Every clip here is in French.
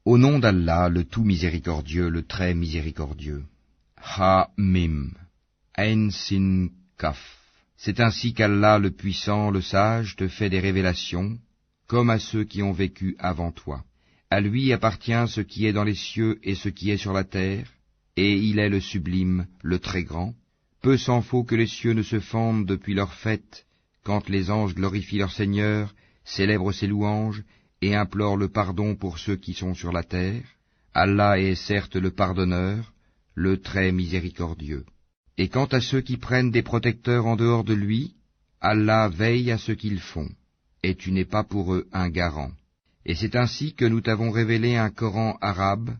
Au nom d'Allah, le tout miséricordieux, le très miséricordieux. Ha-Mim, Ain Sin Kaf. C'est ainsi qu'Allah, le puissant, le sage, te fait des révélations, comme à ceux qui ont vécu avant toi. À lui appartient ce qui est dans les cieux et ce qui est sur la terre, et il est le sublime, le très grand. Peu s'en faut que les cieux ne se fendent depuis leur fête, quand les anges glorifient leur Seigneur, célèbrent ses louanges, et implorent le pardon pour ceux qui sont sur la terre. Allah est certes le pardonneur, le très miséricordieux. Et quant à ceux qui prennent des protecteurs en dehors de lui, Allah veille à ce qu'ils font, et tu n'es pas pour eux un garant. Et c'est ainsi que nous t'avons révélé un Coran arabe,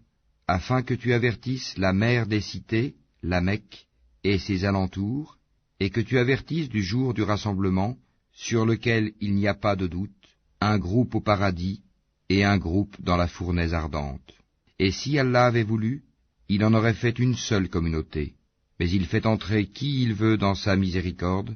afin que tu avertisses la mère des cités, la Mecque, et ses alentours, et que tu avertisses du jour du rassemblement, sur lequel il n'y a pas de doute, un groupe au paradis, et un groupe dans la fournaise ardente. Et si Allah avait voulu, il en aurait fait une seule communauté, mais il fait entrer qui il veut dans sa miséricorde,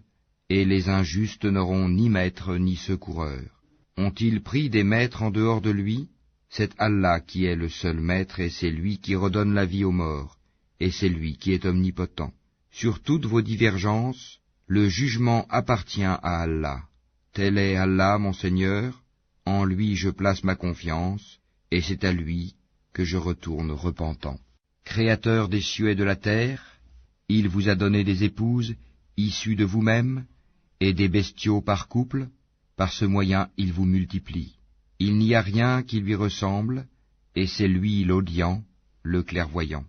et les injustes n'auront ni maître ni secoureur. Ont-ils pris des maîtres en dehors de lui? C'est Allah qui est le seul maître, et c'est lui qui redonne la vie aux morts, et c'est lui qui est omnipotent. Sur toutes vos divergences, le jugement appartient à Allah. Tel est Allah mon Seigneur, en lui je place ma confiance, et c'est à lui que je retourne repentant. Créateur des cieux et de la terre, il vous a donné des épouses, issues de vous-même, et des bestiaux par couple, par ce moyen il vous multiplie. Il n'y a rien qui lui ressemble, et c'est lui l'audient, le clairvoyant.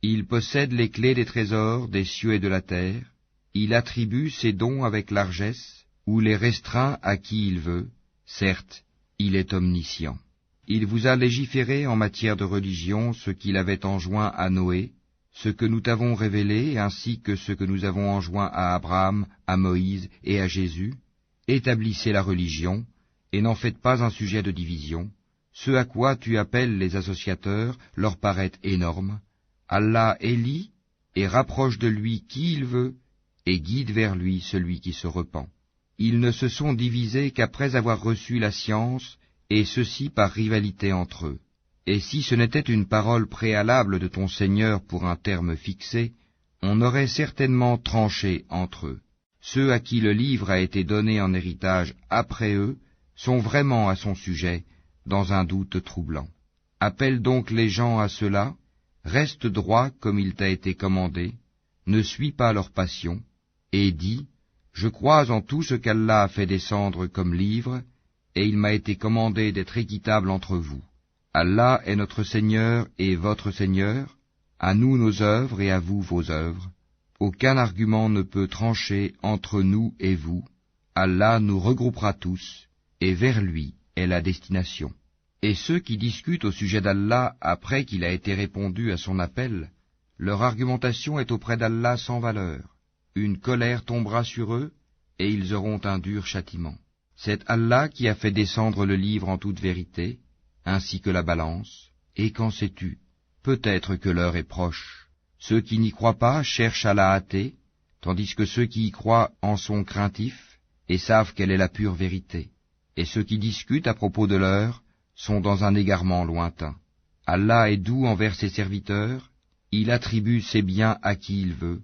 Il possède les clés des trésors des cieux et de la terre, il attribue ses dons avec largesse, ou les restreint à qui il veut, certes, il est omniscient. Il vous a légiféré en matière de religion ce qu'il avait enjoint à Noé, ce que nous t'avons révélé, ainsi que ce que nous avons enjoint à Abraham, à Moïse et à Jésus. Établissez la religion, et n'en faites pas un sujet de division. Ce à quoi tu appelles les associateurs leur paraît énorme. Allah élit et rapproche de lui qui il veut, et guide vers lui celui qui se repent. Ils ne se sont divisés qu'après avoir reçu la science, et ceci par rivalité entre eux. Et si ce n'était une parole préalable de ton Seigneur pour un terme fixé, on aurait certainement tranché entre eux. Ceux à qui le livre a été donné en héritage après eux sont vraiment à son sujet, dans un doute troublant. Appelle donc les gens à cela, reste droit comme il t'a été commandé, ne suis pas leur passion, et dis, je crois en tout ce qu'Allah a fait descendre comme livre, et il m'a été commandé d'être équitable entre vous. Allah est notre Seigneur et votre Seigneur, à nous nos œuvres et à vous vos œuvres. Aucun argument ne peut trancher entre nous et vous. Allah nous regroupera tous, et vers lui est la destination. Et ceux qui discutent au sujet d'Allah après qu'il a été répondu à son appel, leur argumentation est auprès d'Allah sans valeur. Une colère tombera sur eux, et ils auront un dur châtiment. C'est Allah qui a fait descendre le livre en toute vérité, ainsi que la balance, et qu'en sais-tu? Peut-être que l'heure est proche. Ceux qui n'y croient pas cherchent à la hâter, tandis que ceux qui y croient en sont craintifs, et savent quelle est la pure vérité. Et ceux qui discutent à propos de l'heure sont dans un égarement lointain. Allah est doux envers ses serviteurs, il attribue ses biens à qui il veut,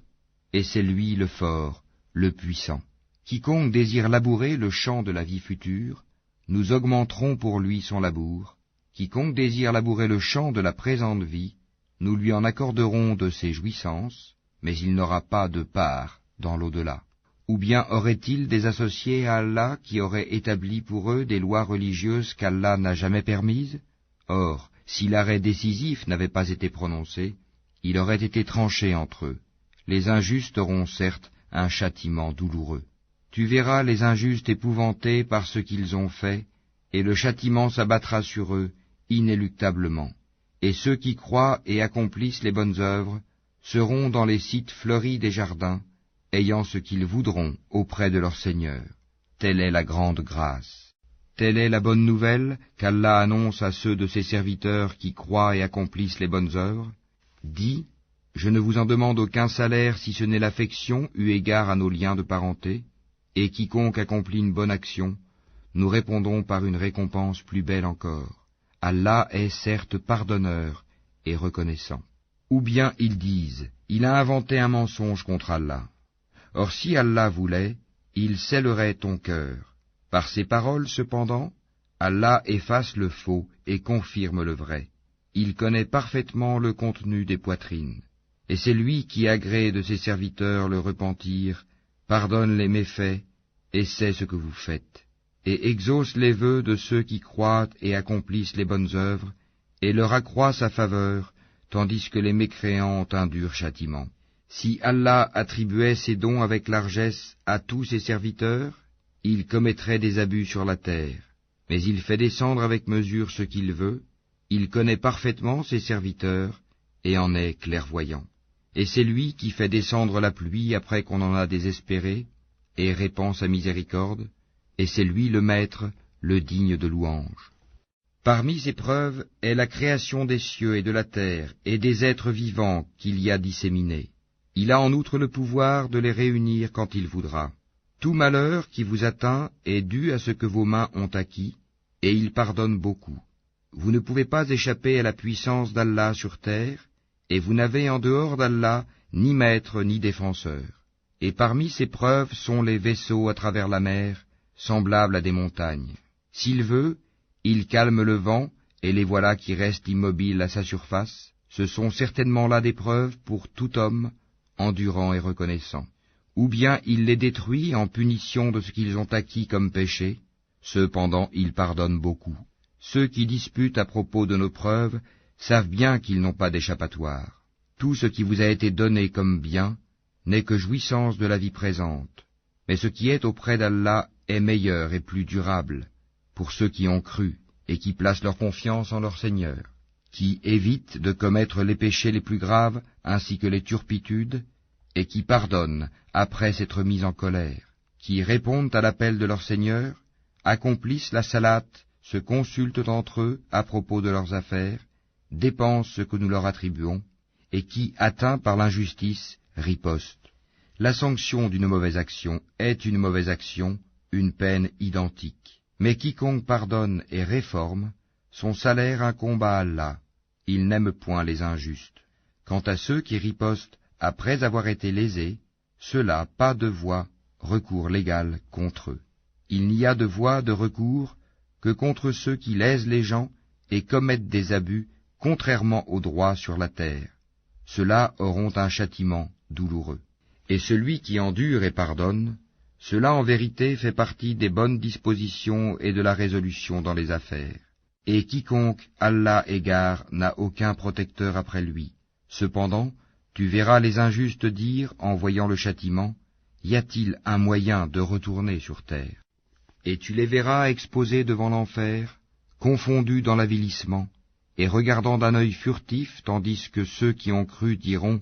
et c'est lui le fort, le puissant. Quiconque désire labourer le champ de la vie future, nous augmenterons pour lui son labour. Quiconque désire labourer le champ de la présente vie, nous lui en accorderons de ses jouissances, mais il n'aura pas de part dans l'au-delà. Ou bien aurait-il des associés à Allah qui auraient établi pour eux des lois religieuses qu'Allah n'a jamais permises? Or, si l'arrêt décisif n'avait pas été prononcé, il aurait été tranché entre eux. Les injustes auront certes un châtiment douloureux. Tu verras les injustes épouvantés par ce qu'ils ont fait, et le châtiment s'abattra sur eux inéluctablement. Et ceux qui croient et accomplissent les bonnes œuvres seront dans les sites fleuris des jardins, ayant ce qu'ils voudront auprès de leur Seigneur. Telle est la grande grâce. Telle est la bonne nouvelle qu'Allah annonce à ceux de ses serviteurs qui croient et accomplissent les bonnes œuvres. Dis, je ne vous en demande aucun salaire si ce n'est l'affection eu égard à nos liens de parenté, et quiconque accomplit une bonne action, nous répondons par une récompense plus belle encore. Allah est certes pardonneur et reconnaissant. Ou bien ils disent, il a inventé un mensonge contre Allah. Or si Allah voulait, il scellerait ton cœur. Par ces paroles cependant, Allah efface le faux et confirme le vrai. Il connaît parfaitement le contenu des poitrines. Et c'est lui qui agrée de ses serviteurs le repentir, pardonne les méfaits, et sait ce que vous faites, et exauce les vœux de ceux qui croient et accomplissent les bonnes œuvres, et leur accroît sa faveur, tandis que les mécréants ont un dur châtiment. Si Allah attribuait ses dons avec largesse à tous ses serviteurs, il commettrait des abus sur la terre. Mais il fait descendre avec mesure ce qu'il veut, il connaît parfaitement ses serviteurs, et en est clairvoyant. Et c'est lui qui fait descendre la pluie après qu'on en a désespéré, et répand sa miséricorde, et c'est lui le maître, le digne de louange. Parmi ses preuves est la création des cieux et de la terre, et des êtres vivants qu'il y a disséminés. Il a en outre le pouvoir de les réunir quand il voudra. Tout malheur qui vous atteint est dû à ce que vos mains ont acquis, et il pardonne beaucoup. Vous ne pouvez pas échapper à la puissance d'Allah sur terre, et vous n'avez en dehors d'Allah ni maître ni défenseur. Et parmi ces preuves sont les vaisseaux à travers la mer, semblables à des montagnes. S'il veut, il calme le vent, et les voilà qui restent immobiles à sa surface. Ce sont certainement là des preuves pour tout homme, endurant et reconnaissant. Ou bien il les détruit en punition de ce qu'ils ont acquis comme péché. Cependant il pardonne beaucoup. Ceux qui disputent à propos de nos preuves savent bien qu'ils n'ont pas d'échappatoire. Tout ce qui vous a été donné comme bien n'est que jouissance de la vie présente, mais ce qui est auprès d'Allah est meilleur et plus durable pour ceux qui ont cru et qui placent leur confiance en leur Seigneur, qui évitent de commettre les péchés les plus graves ainsi que les turpitudes, et qui pardonnent après s'être mis en colère, qui répondent à l'appel de leur Seigneur, accomplissent la salate, se consultent entre eux à propos de leurs affaires, dépensent ce que nous leur attribuons, et qui, atteints par l'injustice, ripostent. La sanction d'une mauvaise action est une mauvaise action, une peine identique. Mais quiconque pardonne et réforme, son salaire incombe à Allah. Il n'aime point les injustes. Quant à ceux qui ripostent après avoir été lésés, ceux-là pas de voie, recours légal contre eux. Il n'y a de voie de recours que contre ceux qui lèsent les gens et commettent des abus contrairement au droit sur la terre. Ceux-là auront un châtiment douloureux. Et celui qui endure et pardonne, cela en vérité fait partie des bonnes dispositions et de la résolution dans les affaires. Et quiconque Allah égare n'a aucun protecteur après lui. Cependant, tu verras les injustes dire, en voyant le châtiment, y a-t-il un moyen de retourner sur terre? Et tu les verras exposés devant l'enfer, confondus dans l'avilissement, et regardant d'un œil furtif, tandis que ceux qui ont cru diront,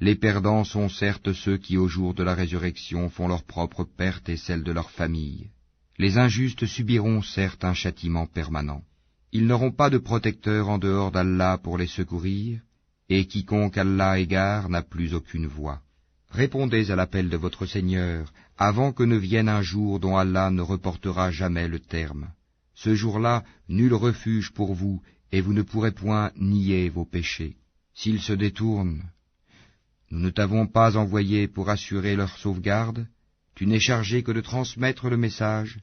les perdants sont certes ceux qui au jour de la résurrection font leur propre perte et celle de leur famille. Les injustes subiront certes un châtiment permanent. Ils n'auront pas de protecteur en dehors d'Allah pour les secourir, et quiconque Allah égare n'a plus aucune voie. Répondez à l'appel de votre Seigneur, avant que ne vienne un jour dont Allah ne reportera jamais le terme. Ce jour-là, nul refuge pour vous, et vous ne pourrez point nier vos péchés. S'ils se détournent, nous ne t'avons pas envoyé pour assurer leur sauvegarde, tu n'es chargé que de transmettre le message,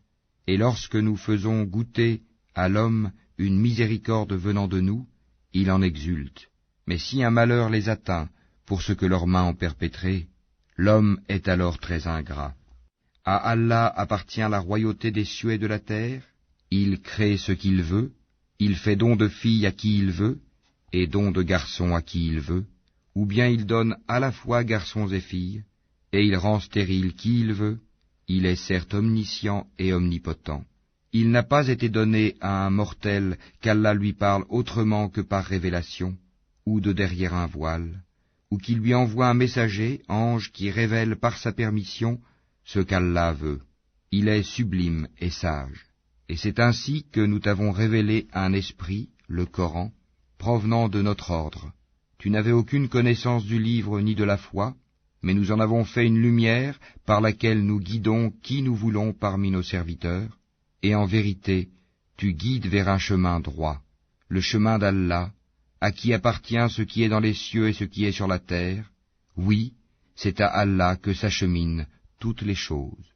et lorsque nous faisons goûter à l'homme une miséricorde venant de nous, il en exulte. Mais si un malheur les atteint pour ce que leurs mains ont perpétré, l'homme est alors très ingrat. À Allah appartient la royauté des cieux et de la terre, il crée ce qu'il veut, il fait don de filles à qui il veut, et don de garçons à qui il veut, ou bien il donne à la fois garçons et filles, et il rend stérile qui il veut, il est certes omniscient et omnipotent. Il n'a pas été donné à un mortel qu'Allah lui parle autrement que par révélation, ou de derrière un voile, ou qu'il lui envoie un messager, ange, qui révèle par sa permission ce qu'Allah veut. Il est sublime et sage. Et c'est ainsi que nous t'avons révélé un esprit, le Coran, provenant de notre ordre. Tu n'avais aucune connaissance du livre ni de la foi, mais nous en avons fait une lumière par laquelle nous guidons qui nous voulons parmi nos serviteurs, et en vérité, tu guides vers un chemin droit. le chemin d'Allah, à qui appartient ce qui est dans les cieux et ce qui est sur la terre. Oui, c'est à Allah que s'acheminent toutes les choses.